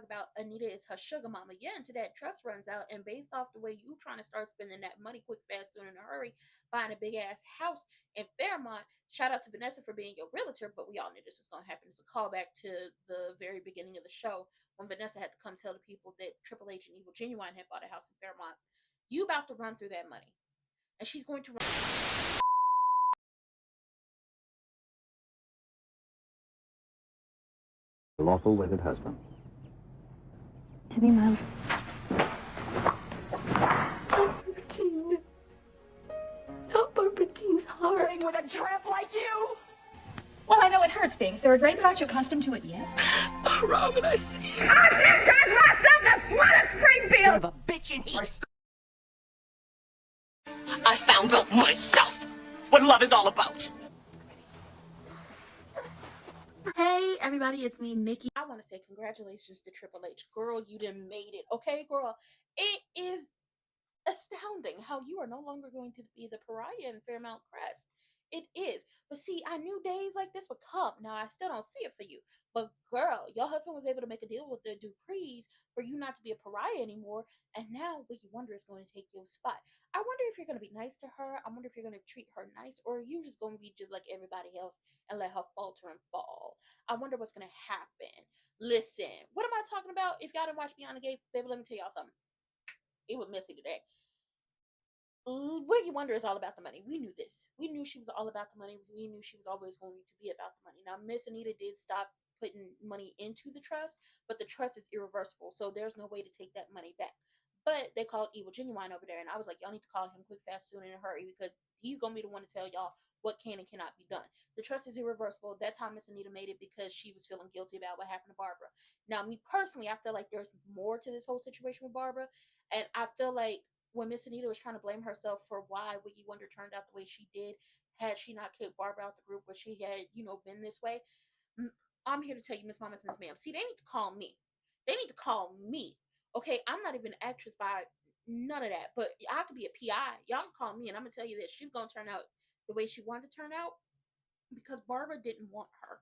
about Anita is her sugar mama. Yeah, until that trust runs out, and based off the way you trying to start spending that money quick, fast, soon, in a hurry, buying a big ass house in Fairmont. Shout out to Vanessa for being your realtor, but we all knew this was gonna happen. It's a callback to the very beginning of the show when Vanessa had to come tell the people that Triple H and Evil Genuine had bought a house in Fairmont. You about to run through that money, and she's going to run. Lawful wedded husband. To be my Barbara not Barbara Dean's heart. With a tramp like you? Well, I know it hurts being third rate, but aren't you accustomed to it yet? Oh, Robin, I see. I myself the slut of Springfield! Of a bitch in heat. I found out myself what love is all about. Hey everybody, it's me, Nikki. I want to say congratulations to Triple H. Girl, you done made it. Okay, girl? It is astounding how you are no longer going to be the pariah in Fairmount Crest. It is. But see, I knew days like this would come. Now, I still don't see it for you. But girl, your husband was able to make a deal with the Duprees for you not to be a pariah anymore. And now Wiggy Wonder is going to take your spot. I wonder if you're going to be nice to her. I wonder if you're going to treat her nice. Or are you just going to be just like everybody else and let her falter and fall? I wonder what's going to happen. Listen, what am I talking about? If y'all didn't watch Beyond the Gates, baby, let me tell y'all something. It was messy today. Wiggy Wonder is all about the money. We knew this. We knew she was all about the money. We knew she was always going to be about the money. Now, Miss Anita did stop putting money into the trust, but the trust is irreversible, so there's no way to take that money back. But they called Evil Genuine over there, and I was like, y'all need to call him quick, fast, soon, in a hurry, because he's going to be the one to tell y'all what can and cannot be done. The trust is irreversible. That's how Miss Anita made it, because she was feeling guilty about what happened to Barbara. Now, me personally, I feel like there's more to this whole situation with Barbara, and I feel like when Miss Anita was trying to blame herself for why Wiggy Wonder turned out the way she did, had she not kicked Barbara out the group where she had, been this way, I'm here to tell you, Miss Mama's Miss Ma'am. See, they need to call me. They need to call me. Okay, I'm not even an actress by none of that, but I could be a PI. Y'all can call me, and I'm gonna tell you this: she's gonna turn out the way she wanted to turn out because Barbara didn't want her.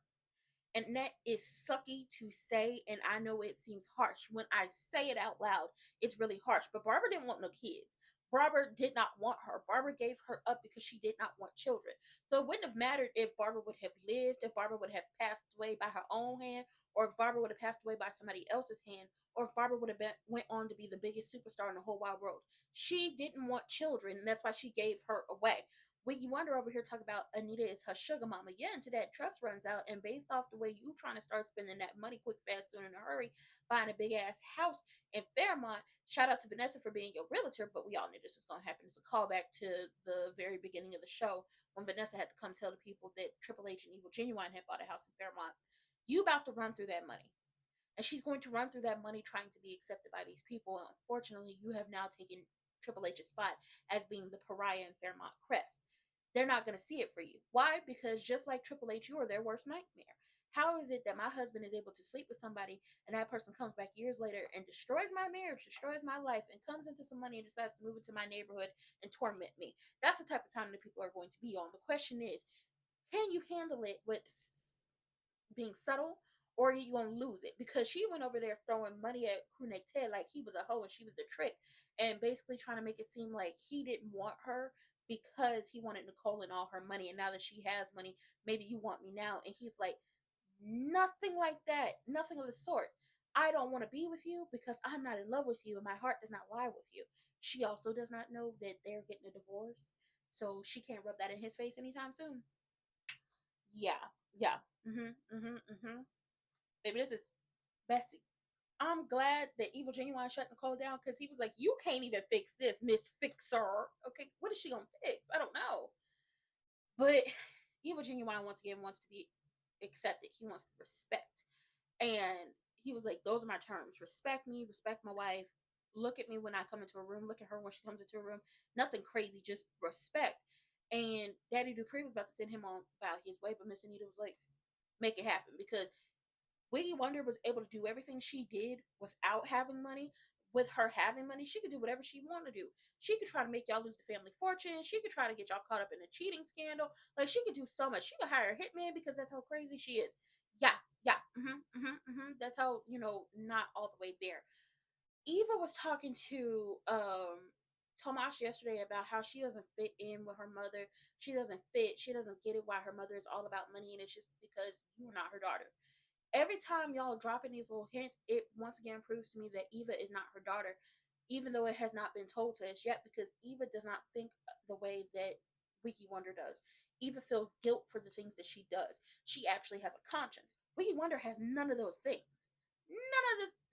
And that is sucky to say, and I know it seems harsh. When I say it out loud, it's really harsh. But Barbara didn't want no kids. Barbara did not want her. Barbara gave her up because she did not want children. So it wouldn't have mattered if Barbara would have lived, if Barbara would have passed away by her own hand, or if Barbara would have passed away by somebody else's hand, or if Barbara would have went on to be the biggest superstar in the whole wide world. She didn't want children, and that's why she gave her away. Wiggy Wonder over here talking about Anita is her sugar mama. Yeah, until that trust runs out, and based off the way you trying to start spending that money quick, fast, soon, in a hurry, buying a big ass house in Fairmont. Shout out to Vanessa for being your realtor, but we all knew this was going to happen. It's a callback to the very beginning of the show when Vanessa had to come tell the people that Triple H and Evil Genuine had bought a house in Fairmont. You about to run through that money. And she's going to run through that money trying to be accepted by these people. And unfortunately, you have now taken Triple H's spot as being the pariah in Fairmont Crest. They're not going to see it for you. Why? Because just like Triple H, you are their worst nightmare. How is it that my husband is able to sleep with somebody and that person comes back years later and destroys my marriage, destroys my life, and comes into some money and decides to move into my neighborhood and torment me? That's the type of time that people are going to be on. The question is, can you handle it with being subtle, or are you going to lose it? Because she went over there throwing money at Crew Neck Ted like he was a hoe and she was the trick, and basically trying to make it seem like he didn't want her because he wanted Nicole and all her money, and now that she has money, maybe you want me now. And he's like, nothing like that, nothing of the sort. I don't want to be with you because I'm not in love with you, and my heart does not lie with you. She also does not know that they're getting a divorce, so she can't rub that in his face anytime soon. Yeah. Baby, this is Bessie. I'm glad that Evil Genuine shut Nicole down, because he was like, you can't even fix this, Miss Fixer. Okay, what is she gonna fix? I don't know. But Evil Genuine, once again, wants to be accepted. He wants respect. And he was like, those are my terms. Respect me, respect my wife. Look at me when I come into a room. Look at her when she comes into a room. Nothing crazy, just respect. And Daddy Dupree was about to send him on about his way, but Miss Anita was like, make it happen. Because Wiggy Wonder was able to do everything she did without having money. With her having money, she could do whatever she wanted to do. She could try to make y'all lose the family fortune. She could try to get y'all caught up in a cheating scandal. Like, she could do so much. She could hire a hitman because that's how crazy she is. Yeah, Yeah. That's how, not all the way there. Eva was talking to Tomash yesterday about how she doesn't fit in with her mother. She doesn't fit. She doesn't get it why her mother is all about money, and it's just because you're not her daughter. Every time y'all dropping these little hints, it once again proves to me that Eva is not her daughter, even though it has not been told to us yet, because Eva does not think the way that Wiki Wonder does. Eva feels guilt for the things that she does. She actually has a conscience. Wiki Wonder has none of those things.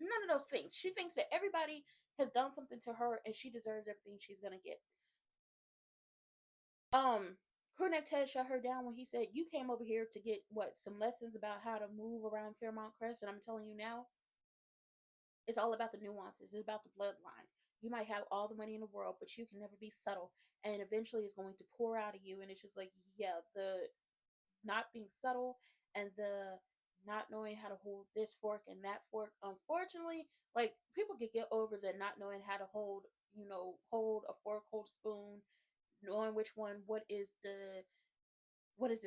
None of those things. She thinks that everybody has done something to her and she deserves everything she's gonna get. Crewneck Ted shut her down when he said, "You came over here to get some lessons about how to move around Fairmont Crest, and I'm telling you now, it's all about the nuances. It's about the bloodline. You might have all the money in the world, but you can never be subtle, and eventually it's going to pour out of you." And it's just like, yeah, the not being subtle and the not knowing how to hold this fork and that fork. Unfortunately, like, people could get over the not knowing how to hold a fork, hold a spoon, knowing which one, what is the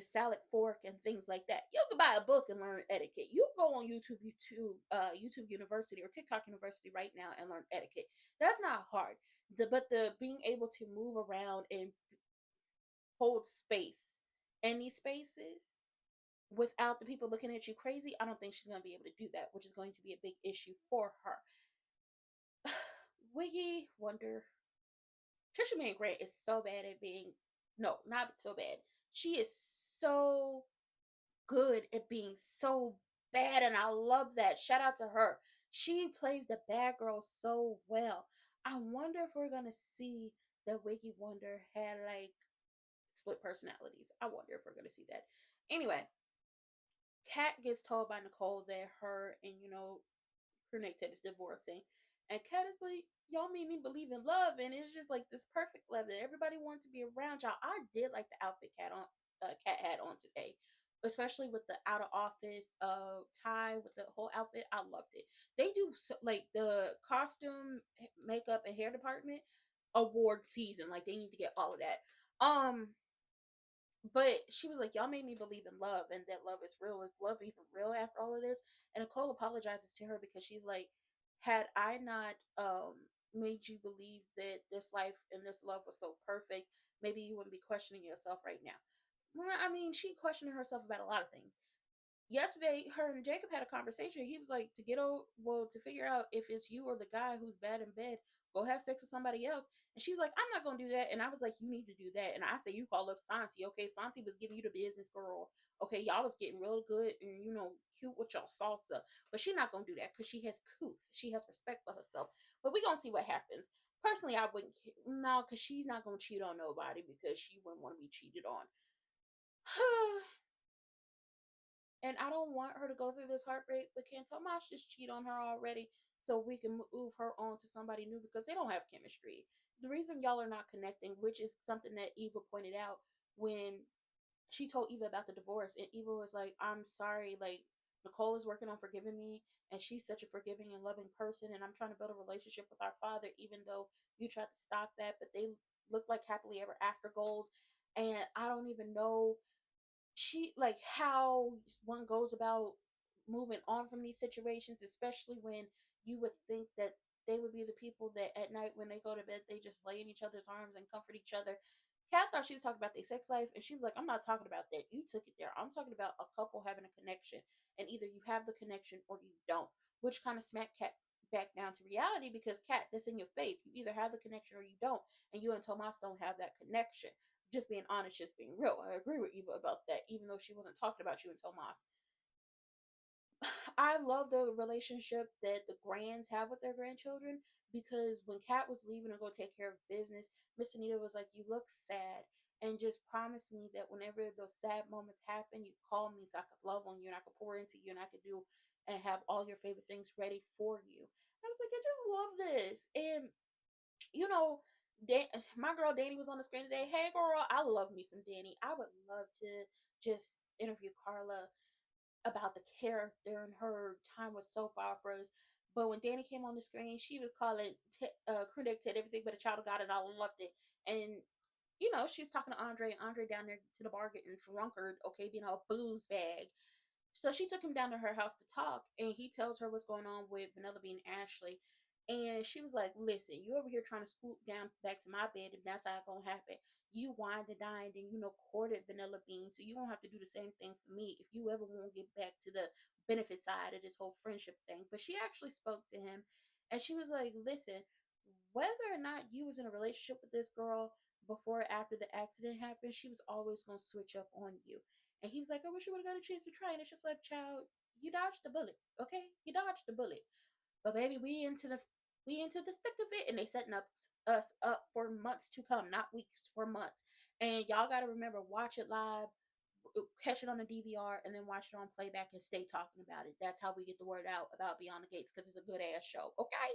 salad fork and things like that. You can buy a book and learn etiquette. You can go on YouTube University or TikTok University right now and learn etiquette. That's not hard. But the being able to move around and hold space in these spaces without the people looking at you crazy, I don't think she's going to be able to do that, which is going to be a big issue for her. Wiggy Wonder. Trisha Mann Grant is so bad at being, no, not so bad. She is so good at being so bad, and I love that. Shout out to her. She plays the bad girl so well. I wonder if we're gonna see that Wiggy Wonder had like split personalities. I wonder if we're gonna see that. Anyway, Kat gets told by Nicole that her and Crewneck Ted is divorcing, and Kat is like, "Y'all made me believe in love," and it's just like this perfect love that everybody wanted to be around y'all. I did like the outfit Kat had on today, especially with the out of office tie with the whole outfit. I loved it. They do like the costume, makeup, and hair department award season. Like, they need to get all of that. But she was like, "Y'all made me believe in love and that love is real. Is love even real after all of this?" And Nicole apologizes to her because she's like, "Had I not made you believe that this life and this love was so perfect, maybe you wouldn't be questioning yourself right now." Well, I mean, she questioned herself about a lot of things. Yesterday, her and Jacob had a conversation. He was like, to figure out if it's you or the guy who's bad in bed, go have sex with somebody else. And she was like, "I'm not gonna do that." And I was like, "You need to do that." And I say, "You call up Santi." Okay, Santi was giving you the business, girl. Okay, y'all was getting real good and cute with y'all salsa. But she's not gonna do that because she has couth. She has respect for herself. But we gonna see what happens. Personally, I wouldn't. No, because she's not gonna cheat on nobody because she wouldn't want to be cheated on. And I don't want her to go through this heartbreak, but can Tomas just cheat on her already so we can move her on to somebody new because they don't have chemistry? The reason y'all are not connecting, which is something that Eva pointed out when she told Eva about the divorce, and Eva was like, "I'm sorry, like, Nicole is working on forgiving me, and she's such a forgiving and loving person, and I'm trying to build a relationship with our father, even though you tried to stop that, but they look like happily ever after goals, and I don't even know she like how one goes about moving on from these situations, especially when you would think that they would be the people that at night when they go to bed they just lay in each other's arms and comfort each other." Kat thought she was talking about their sex life, and she was like, "I'm not talking about that. You took it there. I'm talking about a couple having a connection, and either you have the connection or you don't," which kind of smacked Kat back down to reality because, Kat, that's in your face. You either have the connection or you don't, and you and Tomas don't have that connection. Just being honest, just being real. I agree with Eva about that, even though she wasn't talking about you and Tomas. I love the relationship that the grands have with their grandchildren because when Kat was leaving to go take care of business, Miss Anita was like, "You look sad, and just promise me that whenever those sad moments happen, you call me so I could love on you and I could pour into you and I could do and have all your favorite things ready for you." I was like, I just love this. And you know, my girl Danny was on the screen today. Hey, girl, I love me some Danny. I would love to just interview Carla about the character and her time with soap operas. But when Danny came on the screen, she was calling Crewneck Ted everything but a child of God, and I loved it. And she was talking to Andre down there to the bar getting drunkard, okay, being a booze bag. So she took him down to her house to talk, and he tells her what's going on with Vanilla Bean and Ashley. And she was like, listen, you over here trying to scoop down back to my bed if that's how it's gonna happen. You wined and dined and courted Vanilla Bean, so you won't have to do the same thing for me if you ever want to get back to the benefit side of this whole friendship thing. But she actually spoke to him, and she was like, listen, whether or not you was in a relationship with this girl before or after the accident happened, she was always gonna switch up on you. And he was like, I wish you would have got a chance to try. And it's just like, child, you dodged the bullet, okay? You dodged the bullet. But baby, we into the thick of it, and they setting us up for months to come, not weeks, for months. And y'all got to remember, watch it live, catch it on the DVR, and then watch it on playback and stay talking about it. That's how we get the word out about Beyond the Gates, because it's a good ass show. Okay.